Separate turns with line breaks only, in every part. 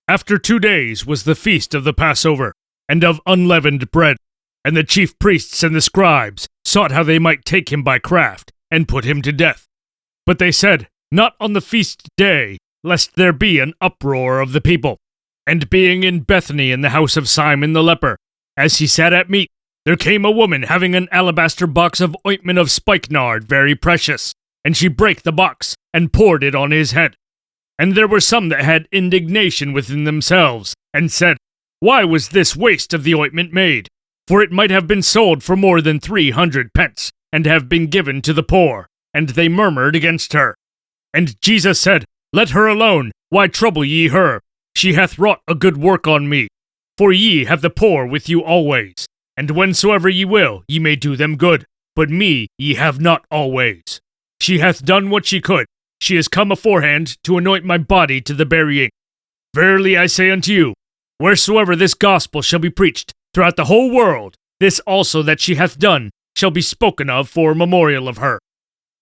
After 2 days was the feast of the Passover, and of unleavened bread. And the chief priests and the scribes sought how they might take him by craft, and put him to death. But they said, Not on the feast day, lest there be an uproar of the people. And being in Bethany in the house of Simon the leper, as he sat at meat, there came a woman having an alabaster box of ointment of spikenard very precious, and she brake the box, and poured it on his head. And there were some that had indignation within themselves, and said, Why was this waste of the ointment made? For it might have been sold for more than 300 pence, and have been given to the poor. And they murmured against her. And Jesus said, Let her alone, why trouble ye her? She hath wrought a good work on me. For ye have the poor with you always, and whensoever ye will, ye may do them good. But me ye have not always. She hath done what she could. She is come aforehand to anoint my body to the burying. Verily I say unto you, wheresoever this gospel shall be preached throughout the whole world, this also that she hath done shall be spoken of for a memorial of her.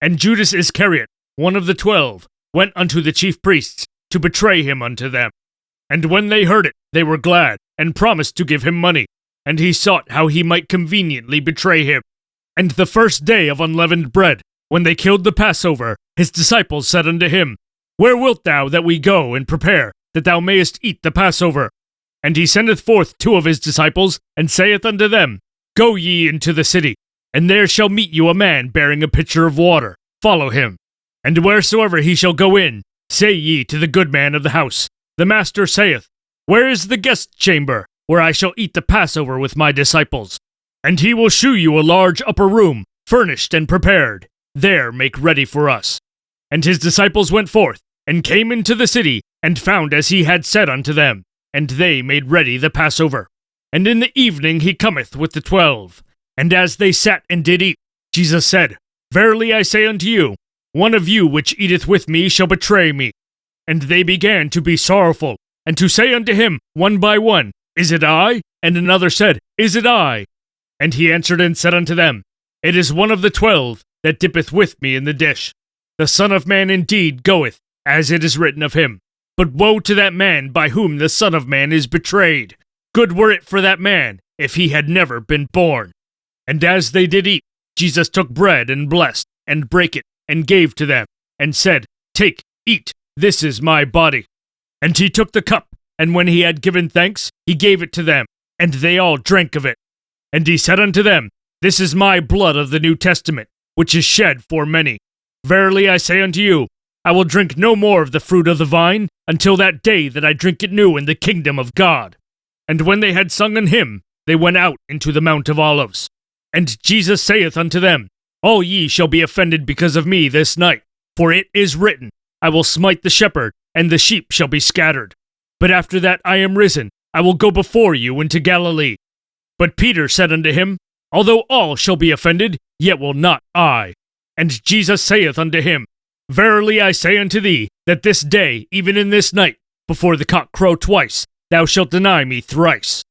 And Judas Iscariot, one of the 12, went unto the chief priests to betray him unto them. And when they heard it, they were glad, and promised to give him money. And he sought how he might conveniently betray him. And the first day of unleavened bread, when they killed the Passover, his disciples said unto him, Where wilt thou that we go and prepare, that thou mayest eat the Passover? And he sendeth forth 2 of his disciples, and saith unto them, Go ye into the city, and there shall meet you a man bearing a pitcher of water. Follow him. And wheresoever he shall go in, say ye to the good man of the house, The master saith, Where is the guest chamber, where I shall eat the Passover with my disciples? And he will shew you a large upper room, furnished and prepared. There make ready for us. And his disciples went forth, and came into the city, and found as he had said unto them. And they made ready the Passover. And in the evening he cometh with the 12. And as they sat and did eat, Jesus said, Verily I say unto you, one of you which eateth with me shall betray me. And they began to be sorrowful, and to say unto him one by one, Is it I? And another said, Is it I? And he answered and said unto them, It is one of the 12 that dippeth with me in the dish. The Son of Man indeed goeth, as it is written of him. But woe to that man by whom the Son of Man is betrayed. Good were it for that man, if he had never been born. And as they did eat, Jesus took bread and blessed, and brake it, and gave to them, and said, Take, eat, this is my body. And he took the cup, and when he had given thanks, he gave it to them, and they all drank of it. And he said unto them, This is my blood of the New Testament, which is shed for many. Verily I say unto you, I will drink no more of the fruit of the vine, until that day that I drink it new in the kingdom of God. And when they had sung an hymn, they went out into the Mount of Olives. And Jesus saith unto them, All ye shall be offended because of me this night. For it is written, I will smite the shepherd, and the sheep shall be scattered. But after that I am risen, I will go before you into Galilee. But Peter said unto him, Although all shall be offended, yet will not I. And Jesus saith unto him, Verily I say unto thee, that this day, even in this night, before the cock crow twice, thou shalt deny me thrice.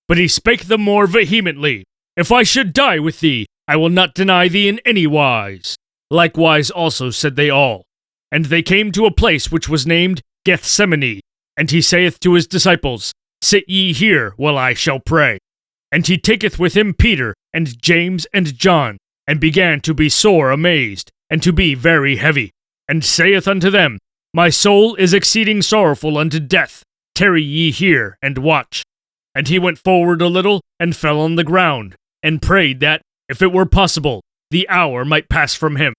But he spake the more vehemently, If I should die with thee, I will not deny thee in any wise. Likewise also said they all. And they came to a place which was named Gethsemane. And he saith to his disciples, Sit ye here, while I shall pray. And he taketh with him Peter, and James, and John, and began to be sore amazed, and to be very heavy, and saith unto them, My soul is exceeding sorrowful unto death. Tarry ye here, and watch. And he went forward a little, and fell on the ground, and prayed that, if it were possible, the hour might pass from him.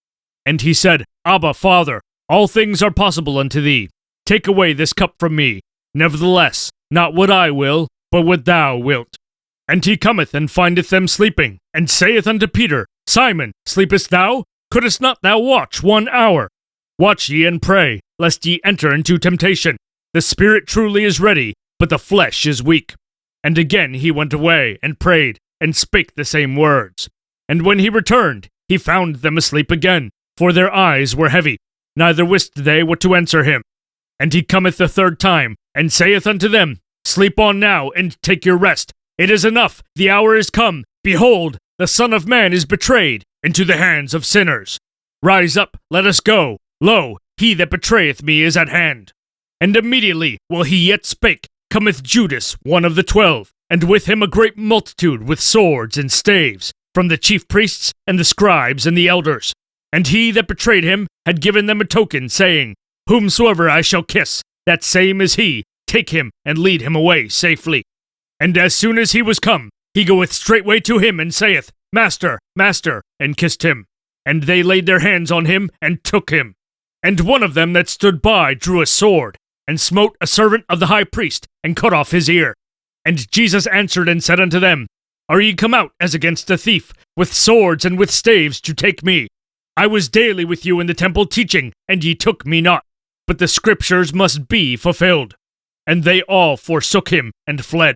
And he said, Abba, Father, all things are possible unto thee. Take away this cup from me. Nevertheless, not what I will, but what thou wilt. And he cometh and findeth them sleeping, and saith unto Peter, Simon, sleepest thou? Couldst not thou watch 1 hour? Watch ye and pray, lest ye enter into temptation. The spirit truly is ready, but the flesh is weak. And again he went away, and prayed, and spake the same words. And when he returned, he found them asleep again, for their eyes were heavy, neither wist they what to answer him. And he cometh the 3rd time, and saith unto them, Sleep on now, and take your rest. It is enough, the hour is come. Behold, the Son of Man is betrayed into the hands of sinners. Rise up, let us go. Lo, he that betrayeth me is at hand. And immediately, while he yet spake, cometh Judas, one of the 12, and with him a great multitude with swords and staves, from the chief priests and the scribes and the elders. And he that betrayed him had given them a token, saying, Whomsoever I shall kiss, that same is he, take him and lead him away safely. And as soon as he was come, he goeth straightway to him and saith, Master, Master, and kissed him. And they laid their hands on him and took him. And one of them that stood by drew a sword, and smote a servant of the high priest, and cut off his ear. And Jesus answered and said unto them, Are ye come out as against a thief, with swords and with staves to take me? I was daily with you in the temple teaching, and ye took me not. But the scriptures must be fulfilled. And they all forsook him and fled.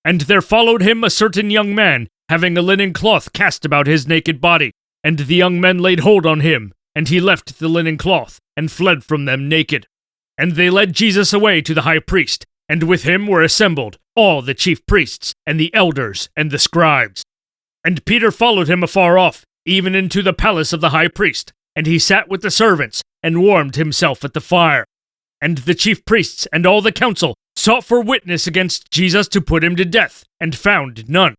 And there followed him a certain young man, having a linen cloth cast about his naked body. And the young men laid hold on him, and he left the linen cloth, and fled from them naked. And they led Jesus away to the high priest, and with him were assembled all the chief priests, and the elders, and the scribes. And Peter followed him afar off, even into the palace of the high priest, and he sat with the servants, and warmed himself at the fire. And the chief priests and all the council sought for witness against Jesus to put him to death, and found none.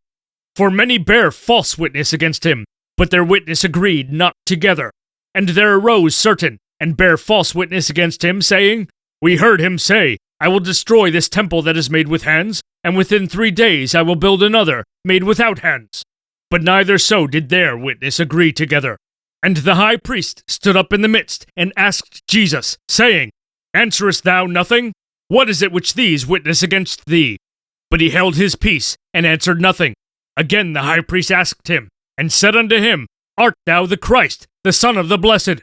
For many bare false witness against him, but their witness agreed not together. And there arose certain, and bare false witness against him, saying, We heard him say, I will destroy this temple that is made with hands, and within 3 days I will build another, made without hands. But neither so did their witness agree together. And the high priest stood up in the midst, and asked Jesus, saying, Answerest thou nothing? What is it which these witness against thee? But he held his peace, and answered nothing. Again the high priest asked him, and said unto him, Art thou the Christ, the Son of the Blessed?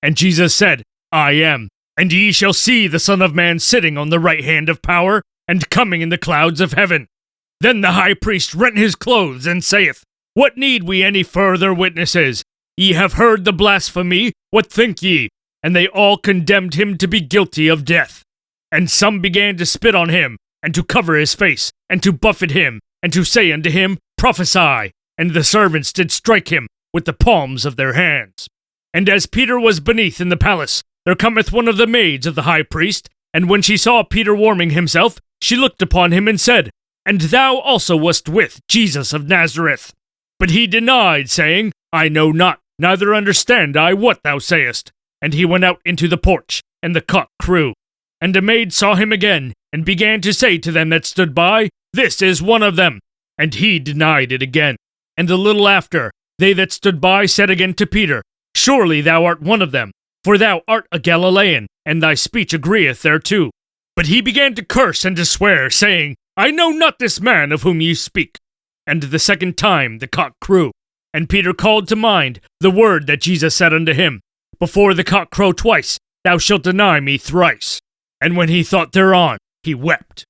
And Jesus said, I am. And ye shall see the Son of Man sitting on the right hand of power, and coming in the clouds of heaven. Then the high priest rent his clothes, and saith, What need we any further witnesses? Ye have heard the blasphemy, what think ye? And they all condemned him to be guilty of death. And some began to spit on him, and to cover his face, and to buffet him, and to say unto him, Prophesy. And the servants did strike him with the palms of their hands. And as Peter was beneath in the palace, there cometh one of the maids of the high priest, and when she saw Peter warming himself, she looked upon him and said, And thou also wast with Jesus of Nazareth. But he denied, saying, I know not, neither understand I what thou sayest. And he went out into the porch, and the cock crew. And a maid saw him again, and began to say to them that stood by, This is one of them. And he denied it again. And a little after, they that stood by said again to Peter, Surely thou art one of them, for thou art a Galilean, and thy speech agreeth thereto. But he began to curse and to swear, saying, I know not this man of whom ye speak. And the second time the cock crew. And Peter called to mind the word that Jesus said unto him, Before the cock crow twice, thou shalt deny me thrice. And when he thought thereon, he wept.